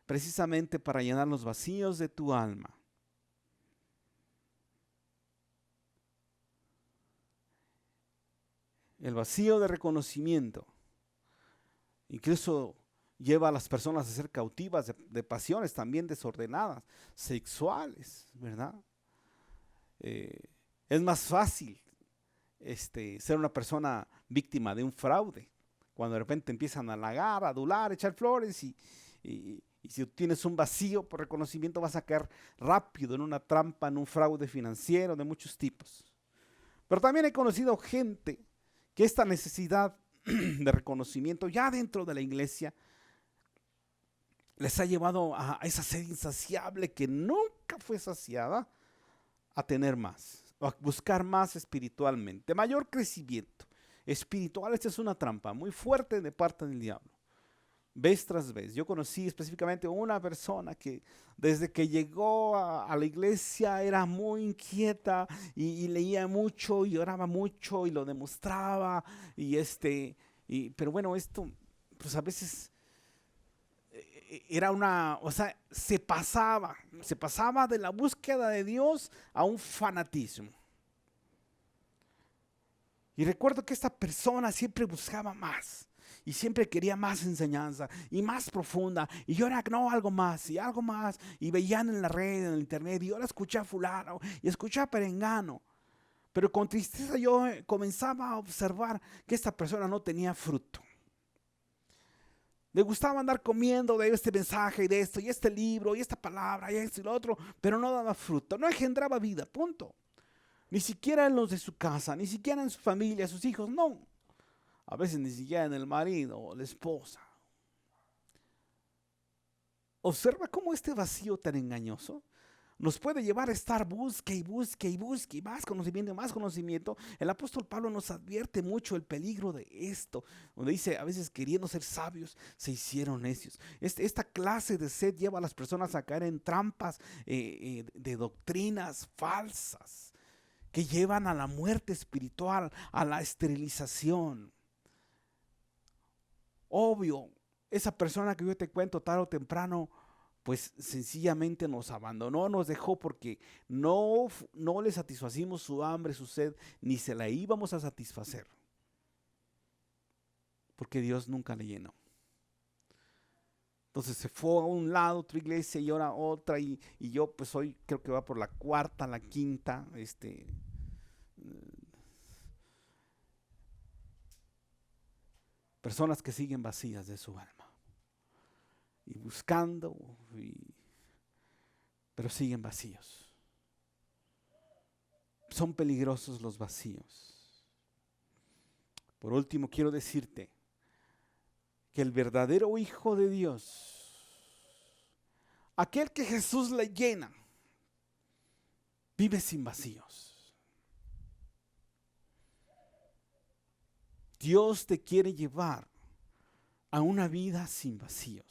precisamente para llenar los vacíos de tu alma. El vacío de reconocimiento incluso lleva a las personas a ser cautivas de pasiones también desordenadas, sexuales, ¿verdad? Es más fácil ser una persona víctima de un fraude, cuando de repente empiezan a halagar, a adular, a echar flores, y si tienes un vacío por reconocimiento vas a caer rápido en una trampa, en un fraude financiero de muchos tipos. Pero también he conocido gente que esta necesidad de reconocimiento ya dentro de la iglesia les ha llevado a esa sed insaciable que nunca fue saciada, a tener más, a buscar más espiritualmente, mayor crecimiento espiritual. Esta es una trampa muy fuerte de parte del diablo. Vez tras vez, yo conocí específicamente una persona que desde que llegó a la iglesia era muy inquieta y leía mucho y oraba mucho y lo demostraba, pero bueno, esto pues a veces era se pasaba de la búsqueda de Dios a un fanatismo. Y recuerdo que esta persona siempre buscaba más. Y siempre quería más enseñanza y más profunda. Y yo era, no, algo más y algo más. Y veían en la red, en el internet. Y yo ahora escuché a fulano y escuché a perengano. Pero con tristeza yo comenzaba a observar que esta persona no tenía fruto. Le gustaba andar comiendo de este mensaje y de esto, y este libro, y esta palabra, y esto y lo otro. Pero no daba fruto, no engendraba vida, punto. Ni siquiera en los de su casa, ni siquiera en su familia, sus hijos, no. A veces ni siquiera en el marido o la esposa. Observa cómo este vacío tan engañoso nos puede llevar a estar busque y más conocimiento y más conocimiento. El apóstol Pablo nos advierte mucho el peligro de esto, donde dice, a veces queriendo ser sabios se hicieron necios. Esta clase de sed lleva a las personas a caer en trampas de doctrinas falsas que llevan a la muerte espiritual, a la esterilización. Obvio, esa persona que yo te cuento tarde o temprano, pues sencillamente nos abandonó, nos dejó porque no le satisfacimos su hambre, su sed, ni se la íbamos a satisfacer. Porque Dios nunca le llenó. Entonces se fue a un lado, otra iglesia, y ahora otra, y yo pues hoy creo que va por la cuarta, la quinta, personas que siguen vacías de su alma y buscando, pero siguen vacíos. Son peligrosos los vacíos. Por último, quiero decirte que el verdadero Hijo de Dios, aquel que Jesús le llena, vive sin vacíos. Dios te quiere llevar a una vida sin vacíos.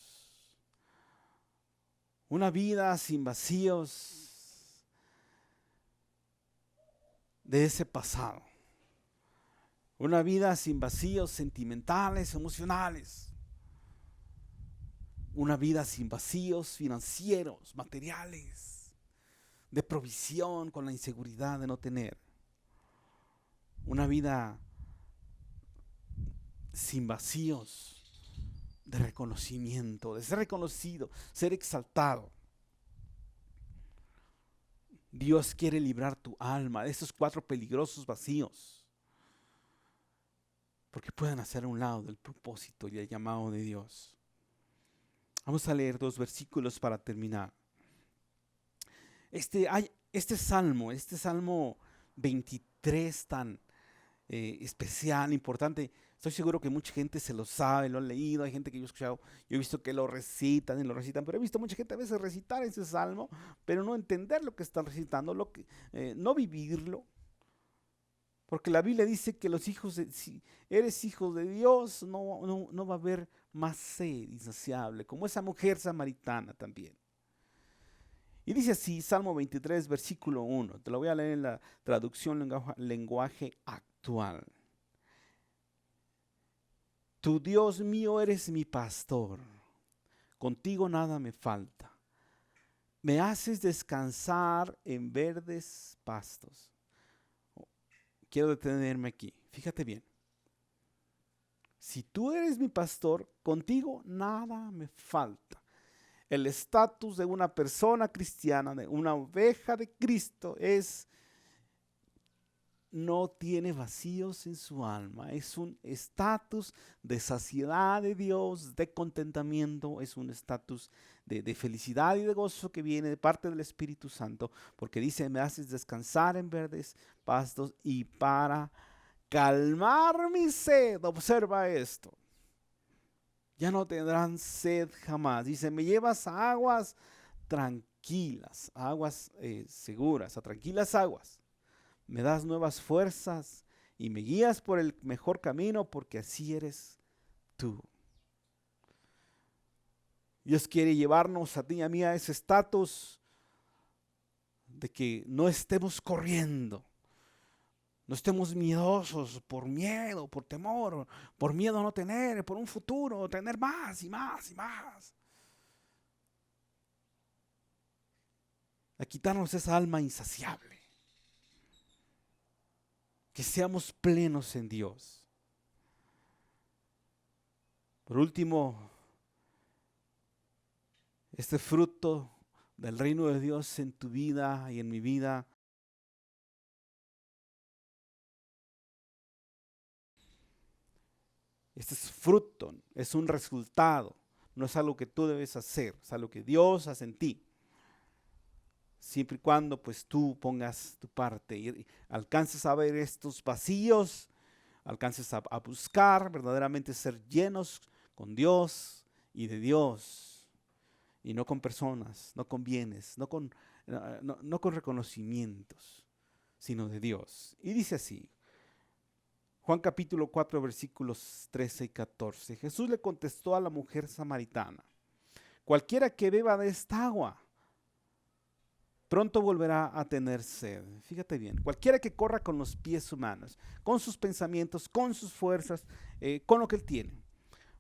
Una vida sin vacíos de ese pasado. Una vida sin vacíos sentimentales, emocionales. Una vida sin vacíos financieros, materiales, de provisión con la inseguridad de no tener. Una vida sin vacíos de reconocimiento, de ser reconocido, ser exaltado. Dios quiere librar tu alma de esos 4 peligrosos vacíos, porque puedan hacer a un lado del propósito y el llamado de Dios. Vamos a leer 2 versículos para terminar. Este salmo 23 tan especial, importante. Estoy seguro que mucha gente se lo sabe, lo han leído. Hay gente que yo he escuchado, yo he visto que lo recitan, pero he visto mucha gente a veces recitar ese salmo, pero no entender lo que están recitando, no vivirlo. Porque la Biblia dice que si eres hijo de Dios, no va a haber más sed insaciable, como esa mujer samaritana también. Y dice así, Salmo 23, versículo 1. Te lo voy a leer en la traducción lenguaje actual. Tu Dios mío eres mi pastor, contigo nada me falta. Me haces descansar en verdes pastos. Quiero detenerme aquí, fíjate bien. Si tú eres mi pastor, contigo nada me falta. El estatus de una persona cristiana, de una oveja de Cristo, no tiene vacíos en su alma. Es un estatus de saciedad de Dios, de contentamiento. Es un estatus de felicidad y de gozo que viene de parte del Espíritu Santo, porque dice, me haces descansar en verdes pastos y para calmar mi sed. Observa esto. Ya no tendrán sed jamás. Dice, me llevas a aguas tranquilas, aguas seguras, a tranquilas aguas. Me das nuevas fuerzas y me guías por el mejor camino, porque así eres tú. Dios quiere llevarnos a ti y a mí a ese estatus de que no estemos corriendo. No estemos miedosos por miedo, por temor, por miedo a no tener, por un futuro, tener más y más y más. A quitarnos esa alma insaciable. Que seamos plenos en Dios. Por último, este fruto del reino de Dios en tu vida y en mi vida este es fruto, es un resultado, no es algo que tú debes hacer, es algo que Dios hace en ti. Siempre y cuando pues tú pongas tu parte y alcances a ver estos vacíos, alcances a buscar verdaderamente ser llenos con Dios y de Dios, y no con personas, no con bienes, no con reconocimientos, sino de Dios. Y dice así, Juan capítulo 4 versículos 13 y 14. Jesús le contestó a la mujer samaritana, cualquiera que beba de esta agua, pronto volverá a tener sed. Fíjate bien, cualquiera que corra con los pies humanos, con sus pensamientos, con sus fuerzas, con lo que él tiene.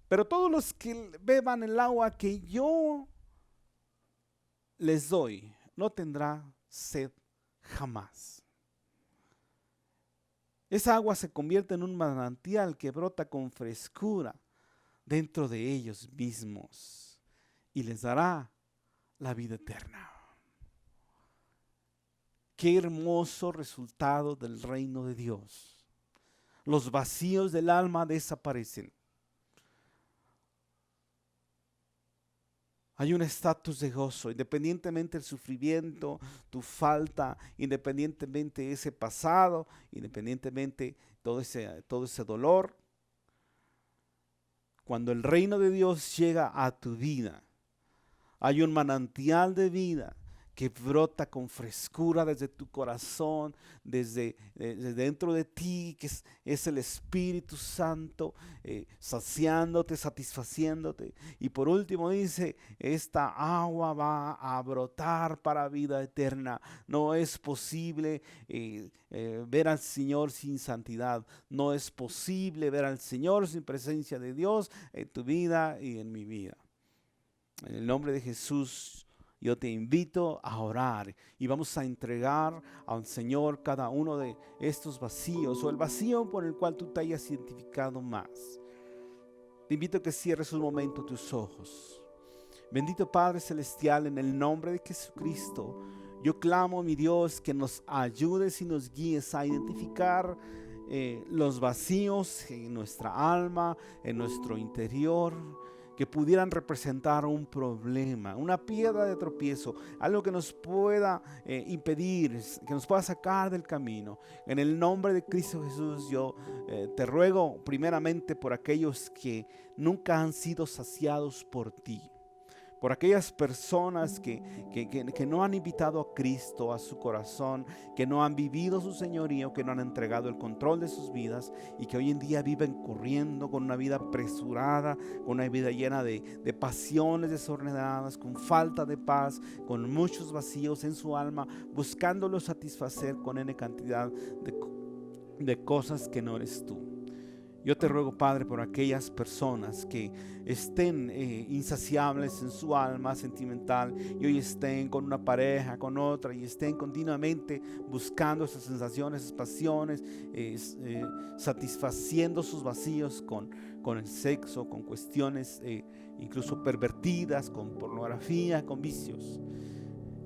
Pero todos los que beban el agua que yo les doy, no tendrá sed jamás. Esa agua se convierte en un manantial que brota con frescura dentro de ellos mismos y les dará la vida eterna. Qué hermoso resultado del reino de Dios. Los vacíos del alma desaparecen. Hay un estatus de gozo, independientemente del sufrimiento, tu falta, independientemente ese pasado, independientemente todo ese dolor. Cuando el reino de Dios llega a tu vida, hay un manantial de vida que brota con frescura desde tu corazón, desde dentro de ti, que es el Espíritu Santo, saciándote, satisfaciéndote. Y por último dice, esta agua va a brotar para vida eterna. No es posible ver al Señor sin santidad. No es posible ver al Señor sin presencia de Dios en tu vida y en mi vida. En el nombre de Jesús, yo te invito a orar y vamos a entregar al Señor cada uno de estos vacíos o el vacío por el cual tú te hayas identificado más. Te invito a que cierres un momento tus ojos. Bendito Padre Celestial, en el nombre de Jesucristo, yo clamo, mi Dios, que nos ayudes y nos guíes a identificar los vacíos en nuestra alma, en nuestro interior, que pudieran representar un problema, una piedra de tropiezo, algo que nos pueda impedir, que nos pueda sacar del camino. En el nombre de Cristo Jesús, yo te ruego primeramente por aquellos que nunca han sido saciados por ti. Por aquellas personas que no han invitado a Cristo a su corazón, que no han vivido su señorío, que no han entregado el control de sus vidas y que hoy en día viven corriendo con una vida apresurada, con una vida llena de pasiones desordenadas, con falta de paz, con muchos vacíos en su alma, buscándolo satisfacer con N cantidad de cosas que no eres tú. Yo te ruego, Padre, por aquellas personas que estén insaciables en su alma sentimental y hoy estén con una pareja, con otra, y estén continuamente buscando esas sensaciones, esas pasiones, satisfaciendo sus vacíos con el sexo, con cuestiones incluso pervertidas, con pornografía, con vicios.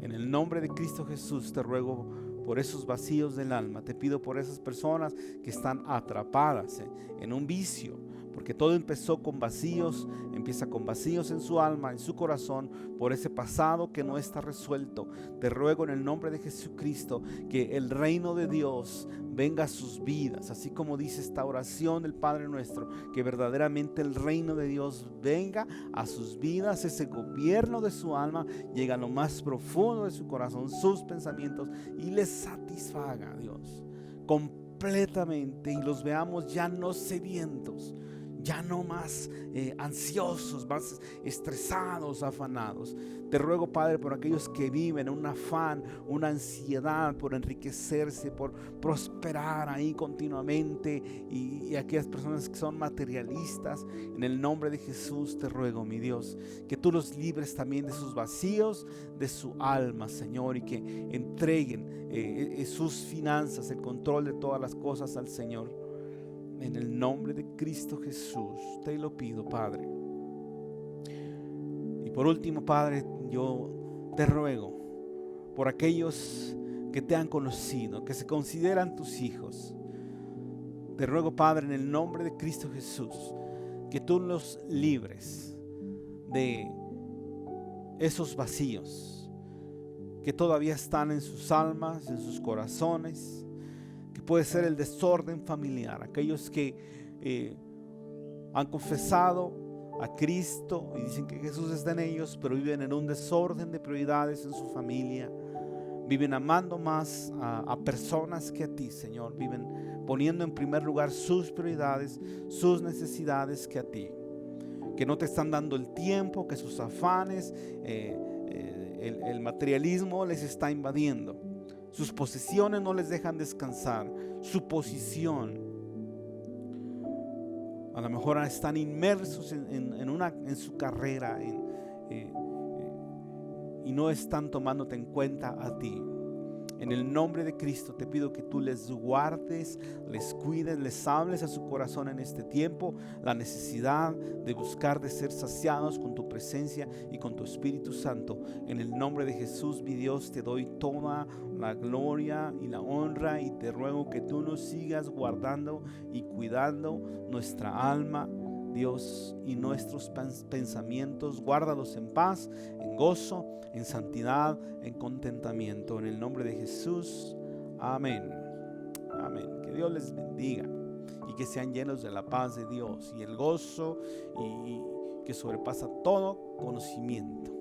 En el nombre de Cristo Jesús te ruego por esos vacíos del alma. Te pido por esas personas que están atrapadas en un vicio, porque todo empezó con vacíos, empieza con vacíos en su alma, en su corazón, por ese pasado que no está resuelto. Te ruego en el nombre de Jesucristo que el reino de Dios venga a sus vidas, así como dice esta oración del Padre Nuestro, que verdaderamente el reino de Dios venga a sus vidas, ese gobierno de su alma llega a lo más profundo de su corazón, sus pensamientos, y les satisfaga, Dios, completamente, y los veamos ya no sedientos, ya no más ansiosos, más estresados, afanados. Te ruego, Padre, por aquellos que viven un afán, una ansiedad por enriquecerse, por prosperar ahí continuamente, y aquellas personas que son materialistas, en el nombre de Jesús te ruego, mi Dios, que tú los libres también de sus vacíos, de su alma, Señor, y que entreguen sus finanzas, el control de todas las cosas al Señor. En el nombre de Cristo Jesús te lo pido, Padre. Y por último, Padre, yo te ruego por aquellos que te han conocido, que se consideran tus hijos. Te ruego, Padre, en el nombre de Cristo Jesús, que tú los libres de esos vacíos que todavía están en sus almas, en sus corazones. Puede ser el desorden familiar, aquellos que han confesado a Cristo y dicen que Jesús está en ellos, pero viven en un desorden de prioridades en su familia, viven amando más a personas que a ti, Señor, viven poniendo en primer lugar sus prioridades, sus necesidades que a ti, que no te están dando el tiempo, que sus afanes, el materialismo les está invadiendo. Sus posesiones no les dejan descansar. Su posición. A lo mejor están inmersos en su carrera y no están tomándote en cuenta a ti. En el nombre de Cristo te pido que tú les guardes, les cuides, les hables a su corazón en este tiempo, la necesidad de buscar de ser saciados con tu presencia y con tu Espíritu Santo. En el nombre de Jesús, mi Dios, te doy toda la gloria y la honra y te ruego que tú nos sigas guardando y cuidando nuestra alma, Dios, y nuestros pensamientos. Guárdalos en paz, en gozo, en santidad, en contentamiento. En el nombre de Jesús. Amén. Amén. Que Dios les bendiga y que sean llenos de la paz de Dios y el gozo y que sobrepasa todo conocimiento.